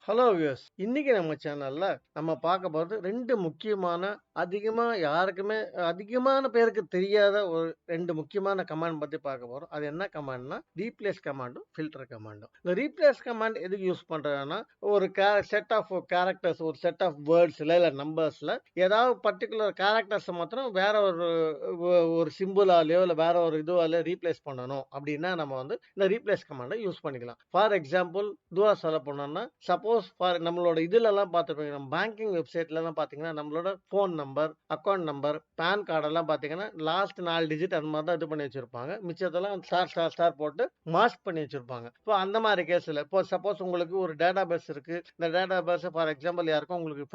Hello views, இன்னைக்கு நம்ம சேனல்ல நம்ம பார்க்க போறது 2 முக்கியமான, யாருக்குமே அதிகமான பேருக்கு தெரியாத ஒரு 2 முக்கியமான கமாண்ட் பத்தி பார்க்க போறோம். அது என்ன கமாண்ட்னா, ரீப்ளேஸ் கமாண்டும், ஃபில்டர் கமாண்டும். இந்த ரீப்ளேஸ் கமாண்ட் எதுக்கு யூஸ் பண்றதுன்னா, ஒரு செட் ஆஃப் கேரக்டர்ஸ், ஒரு செட் ஆஃப் வேர்ட்ஸ்ல இல்ல நம்பர்ஸ்ல ஏதாவது பர்ட்டிகுலர் கேரக்டர்ஸ் மாத்திரம் வேற ஒரு சிம்பிளாலேயோ இல்ல வேற ஒரு இதுவால ரீப்ளேஸ் பண்ணணும் அப்படின்னா நம்ம வந்து இந்த ரீப்ளேஸ் கமாண்டை யூஸ் பண்ணிக்கலாம். ஃபார் எக்ஸாம்பிள் இதுவா சொல்ல போனோம்னா, சப்போஸ் ஃபார் நம்மளோட இதுல எல்லாம் பார்த்துருப்பீங்க, நம்ம பேங்கிங் வெப்சைட்ல எல்லாம் பாத்தீங்கன்னா நம்மளோட phone number, account number, PAN card எல்லாம் பாத்தீங்கன்னா லாஸ்ட் 4 டிஜிட் அந்த மாதிரி தான் இது பண்ணி வச்சிருப்பாங்க. மிச்சத்தெல்லாம் ஸ்டார் ஸ்டார் ஸ்டார் போட்டு மாஸ்க் பண்ணி வச்சிருப்பாங்க. இப்போ அந்த மாதிரி கேஸ்ல இப்போ சப்போஸ் உங்களுக்கு ஒரு டேட்டா பேஸ் இருக்கு, இந்த டேட்டா பேஸ் ஃபார் எக்ஸாம்பிள் யாருக்கும் உங்களுக்கு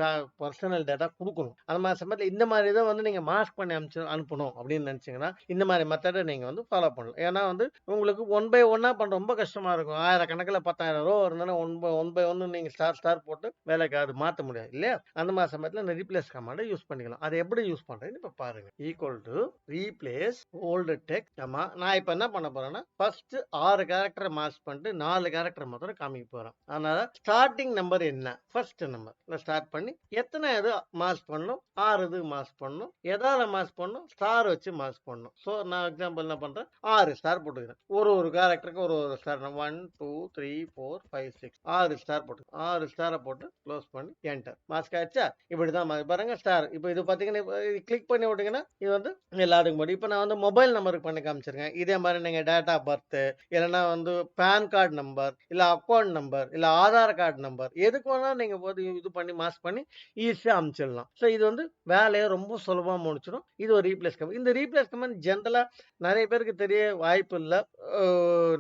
பர்சனல் டேட்டா கொடுக்கணும், அந்த மாதிரி சமயத்தில் இந்த மாதிரி இதை வந்து நீங்க மாஸ்க் பண்ணி அனுப்பணும் அப்படின்னு நினைச்சீங்கன்னா இந்த மாதிரி மெத்தடை நீங்க வந்து ஃபாலோ பண்ணலாம். ஏன்னா வந்து உங்களுக்கு ஒன் பை ஒன்னா பண்ற ரொம்ப கஷ்டமா இருக்கும். 1000 கணக்கில் 10,000 ரூபா இருந்தாலும் ஒன் பை ஒன்னு நீங்க ஸ்டார் ஸ்டார் போட்டு வேலைக்கு அது மாற்ற முடியாது இல்லையா? அந்த மாதிரி சமயத்தில் இந்த ரீப்ளேஸ் கமாண்டை யூஸ் பண்ணிக்கலாம். அதை எப்படி யூஸ் பண்றேன்னு இப்ப பாருங்க. Equal to replace old text. நான் இப்ப என்ன பண்ண போறேன்னா, ஃபர்ஸ்ட் 6 கேரக்டரை மார்க் பண்ணிட்டு 4 கேரக்டர் மாத்திரம் காமிக்க போறேன். அதனால ஸ்டார்டிங் நம்பர் என்ன, ஃபர்ஸ்ட் நம்பர் ஸ்டார்ட் பண்ணி எத்தனை இது மார்க் பண்ணணும், 6 இது மார்க் பண்ணணும். எதால மார்க் பண்ணணும், ஸ்டார் வச்சு மார்க் பண்ணணும். ஸோ நான் எக்ஸாம்பிள் என்ன பண்றேன், 6 ஸ்டார் போட்டுக்கிறேன். ஒரு கேரக்டருக்கு ஒரு ஸ்டார், 1 2 3 4 5 6 6 ஸ்டார் போட்டு 6 ஸ்டாரை போட்டு க்ளோஸ் பண்ணி என்டர். மாஸ்க் ஆயிடுச்சா? இப்படிதான் பாருங்க ஸ்டார். இப்போ இது பாத்தீங்கன்னா கிளிக் பண்ணி விட்டீங்கன்னா இது வந்து எல்லாத்துக்கும் போடும். இப்போ நான் வந்து மொபைல் நம்பருக்கு பண்ணி காமிச்சிருக்கேன். இதே மாதிரி நீங்க டேட் ஆஃப் பர்த், இல்லைன்னா வந்து பேன் கார்டு நம்பர், இல்ல அக்கௌண்ட் நம்பர், இல்ல ஆதார் கார்டு நம்பர், எதுக்கு வேணாலும் நீங்க போது இது பண்ணி மாஸ்க் பண்ணி ஈஸியா அனுப்பிச்சிடலாம். ஸோ இது வந்து வேலையை ரொம்ப சுலபமா முடிச்சிடும். இது ஒரு ரீப்ளேஸ் கமெண்ட். இந்த ரீப்ளேஸ் கமெண்ட் ஜென்ரலா நிறைய பேருக்கு தெரிய வாய்ப்பு இல்லை,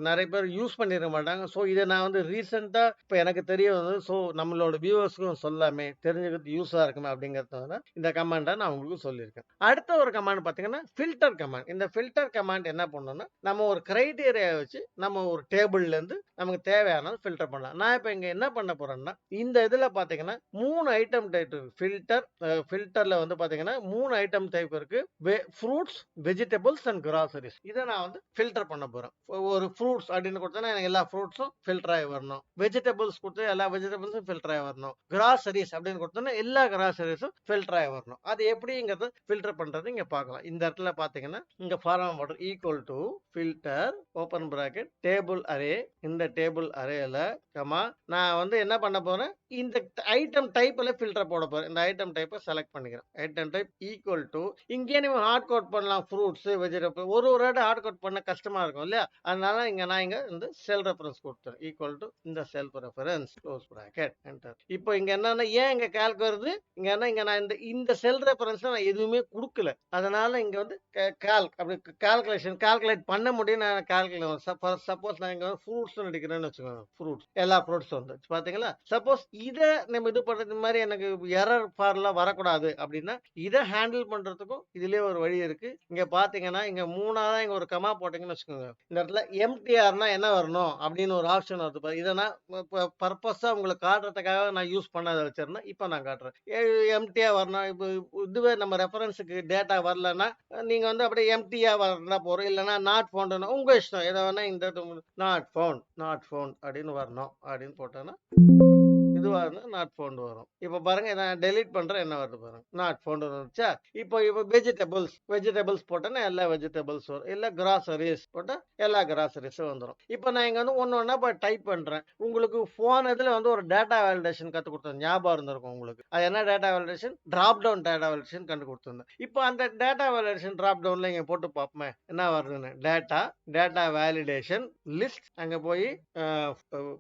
நிறைய பேர் யூஸ் பண்ணிருக்க மாட்டாங்க. ஸோ இதை நான் வந்து ரீசெண்டா இப்போ எனக்கு தெரிய வந்து, ஸோ நம்மளோட வியூவர்ஸ்க்கும் சொல்லாமே தெரிஞ்சுக்கிறது யூஸா இருக்குமே அப்படிங்கிறத இந்த கமாண்டை நான் உங்களுக்கு சொல்லியிருக்கேன். அடுத்த ஒரு கமாண்ட் பார்த்தீங்கன்னா ஃபில்டர் கமாண்ட். இந்த ஃபில்டர் கமாண்ட் என்ன பண்ணணும்னா, நம்ம ஒரு கிரைட்டீரியா வச்சு நம்ம ஒரு டேபிள்ல இருந்து நமக்கு தேவையானது ஃபில்டர் பண்ணலாம். நான் இப்போ இங்க என்ன பண்ண போறேன்னா, இந்த இதுல பாத்தீங்கன்னா 3 ஐட்டம் டைப் இருக்கு. ஃபில்டர்ல வந்து பாத்தீங்கன்னா 3 ஐட்டம் டைப் இருக்கு. Fruits, vegetables and groceries. இதை நான் வந்து ஃபில்டர் பண்ண போறேன். ஒரு ஃப்ரூட்ஸ் அப்படின்னு கொடுத்தா எனக்கு எல்லா ஃப்ரூட்ஸும் ஃபில்டர் ஆகி வரணும். வெஜிடபிள்ஸ் கொடுத்து எல்லா வெஜிடபிள்ஸும் ஃபில்டர் ஆகி வரணும். கிராசரிஸ் அப்படின்னு கொடுத்தோன்னா எல்லா கிராசரிஸும் ஃபில்டர் ஆகி வரணும். அது எப்படிங்கிறது ஃபில்டர் பண்றது இங்க பார்க்கலாம். இந்த இடத்துல பாத்தீங்கன்னா இங்க ஃபார்ம் போட்டு equal to filter open bracket table array. இந்த டேபிள் அரேல நான் வந்து என்ன பண்ண போறேன், இந்த ஐட்டம் டைப்ல ஃபில்டர் போட போறேன். இந்த ஐட்டம் டைப்பை செலக்ட் பண்ணிக்கிறேன். ஐட்டம் டைப் ஈக்குவல் டு, இங்கே நீங்க ஹார்ட் கோட் பண்ணலாம், ஃப்ரூட்ஸ் வெஜிடபிள். ஒரு ஹார்ட் கோட் பண்ண கஷ்டமா இருக்கும் இல்லையா? அதனால நான் இங்க இந்த செல் ரெஃபரன்ஸ் கொடுத்தேன். ஈக்குவல் டு இந்த செல் ரெஃபரன்ஸ் க்ளோஸ் பிராக்கெட் என்டர். இப்போ இங்க என்னன்னா, ஏன் இங்க கால்க் வருது, இங்க நான் இந்த செல் ரெஃபரன்ஸ் நான் எதுவுமே கொடுக்கல. அதனால இங்க வந்து கால்க் அப்படி கால்குலேட் பண்ண முடியும். நான் கால்குலேட் சப்போஸ் நான் இங்க ஃப்ரூட்ஸ் நடிக்கிறேன்னு வச்சுக்கோங்க, ஃப்ரூட்ஸ் எல்லா ஃப்ரூட்ஸ் வந்து பாத்தீங்களா? சப்போஸ் இதை நம்ம இது பண்றது மாதிரி எனக்கு எரர் பார்லாம் வரக்கூடாது அப்படின்னா, இதை ஹேண்டில் பண்றதுக்கும் இதுலயே ஒரு வழி இருக்கு. இங்க பாத்தீங்கன்னா இங்க 3ஆவது இங்க ஒரு கமா போட்டீங்கன்னு வச்சுக்கோங்க, இந்த இடத்துல எம்டிஆர்னா என்ன வரணும் அப்படின்னு ஒரு ஆப்ஷன் வருது. இதை நான் பர்பஸா உங்களுக்கு காட்டுறதுக்காக நான் யூஸ் பண்ணாத வச்சிருந்தேன். இப்போ நான் காட்டுறேன். எம்டிஆர் வரணும். இப்போ இதுவே நம்ம ரெஃபரன்ஸுக்கு டேட்டா வரலன்னா நீங்க வந்து அப்படியே எம்டிஆர் வரனா போறோம், இல்லைன்னா நாட் ஃபவுண்ட் உங்க இஷ்டம். எதை வேணா இந்த நாட் ஃபவுண்ட் அப்படின்னு வரணும் அப்படின்னு போட்டோன்னா இதுவா இருந்தா நாட் ஃபவுண்ட் வரும். இப்ப பாருங்க, நான் டெலீட் பண்றேன், என்ன வருது பாருங்க, நாட் ஃபவுண்ட் வந்துச்சா? இப்போ வெஜிடபிள்ஸ் போட்டேன்னா எல்லா வெஜிடபிள்ஸ் வரும், இல்ல கிராசரிஸ் போட்டா எல்லா கிராசரிஸும் வந்துடும். இப்போ நான் இங்க வந்து ஒண்ணு போய் டைப் பண்றேன். உங்களுக்கு போன் இதுல வந்து ஒரு டேட்டா வேலிடேஷன் கத்து கொடுத்தேன், ஞாபகம் இருந்திருக்கும் உங்களுக்கு. அது என்ன data validation? Drop down data validation கண்டு கொடுத்திருந்தேன். இப்போ அந்த டேட்டா வேலிடேஷன் டிராப் டவுன்ல இங்க போட்டு பார்ப்போமே என்ன வருதுன்னு. Data validation list. அங்க போய்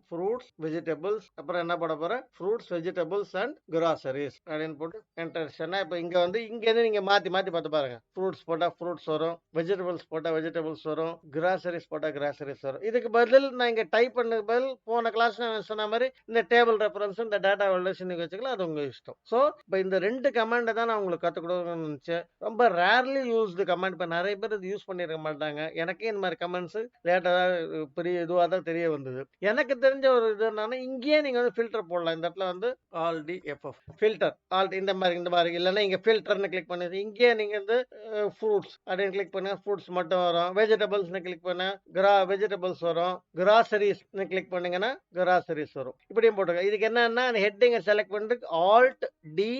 ஃப்ரூட்ஸ், வெஜிடபிள்ஸ், அப்புறம் என்ன போட போறேன், ஃப்ரூட்ஸ், வெஜிடபிள்ஸ் அண்ட் கிராசரிஸ் அப்படின்னு போட்டு என்டர். இப்போ இங்க வந்து இங்க இருந்து நீங்க மாத்தி பார்த்து பாருங்க. ஃப்ரூட்ஸ் போட்டா ஃப்ரூட்ஸ் வரும், வெஜிடபிள்ஸ் போட்டா வெஜிடபிள்ஸ் வரும், கிராசரிஸ் போட்டா கிராசரிஸ் வரும். இதுக்கு பதில் நான் இங்க டைப் பண்ண பதில் போன கிளாஸ் நான் சொன்ன மாதிரி இந்த டேபிள் ரெஃபரன்ஸ், இந்த டேட்டா வேலிடேஷன் வச்சுக்கலாம், அது உங்க இஷ்டம். ஸோ இப்போ இந்த 2 கமாண்டை தான் நான் உங்களுக்கு கற்றுக் கொடுக்கணும்னு நினைச்சேன். ரொம்ப ரேர்லி யூஸ்டு கமாண்ட். இப்போ நிறைய பேர் இது யூஸ் பண்ணிருக்க மாட்டாங்க. எனக்கே இந்த மாதிரி கமெண்ட்ஸ் லேட்டா பெரிய இதுவாக தான் தெரிய வந்தது. எனக்கு தெரிஞ்ச ஒரு இது என்னன்னா, இங்கேயே நீங்க வந்து ஃபில்டர் போடலாம். இந்த இடத்துல வந்து alt D F F filter alt இந்த மாதிரி இல்லைன்னா இங்க ஃபில்டர்னு கிளிக் பண்ணி இங்கே நீங்க வந்து ஃப்ரூட்ஸ் அப்படின்னு கிளிக் பண்ணா ஃப்ரூட்ஸ் மட்டும் வரும். வெஜிடபிள்ஸ்னு கிளிக் பண்ணா வெஜிடபிள்ஸ் வரும். கிராசரிஸ்னு கிளிக் பண்ணீங்கன்னா கிராசரிஸ் வரும். இப்படியும் போட்டுருங்க. இதுக்கு என்னன்னா ஹெட்டிங்கை செலக்ட் பண்ணிட்டு ஆல்ட் டி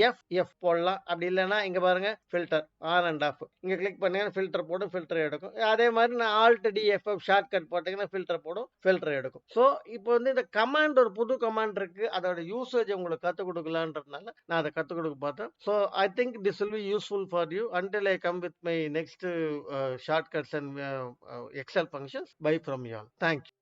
எஃப் போடலாம். அப்படி இல்லைன்னா இங்க பாருங்க ஃபில்டர் ஆன் அண்ட் ஆஃப் இங்க கிளிக் பண்ணீங்கன்னா ஃபில்டர் போடும், ஃபில்டர் எடுக்கும். அதே மாதிரி நான் ஆல்ட் டி எஃப் ஷார்ட்கட் போட்டீங்கன்னா ஃபில்டர் போடும், ஃபில்டர் எடுக்கும். ஸோ இப்போ வந்து இந்த கமாண்ட் ஒரு புது கமாண்ட் இருக்கு, அதோட யூசேஜ் உங்களுக்கு கற்றுக் கொடுக்கலான்றதுனால நான் அதை கற்றுக் கொடுக்க பார்த்தேன். So I think this will be useful for you until I come with my next shortcuts and Excel functions. Bye from you all. Thank you.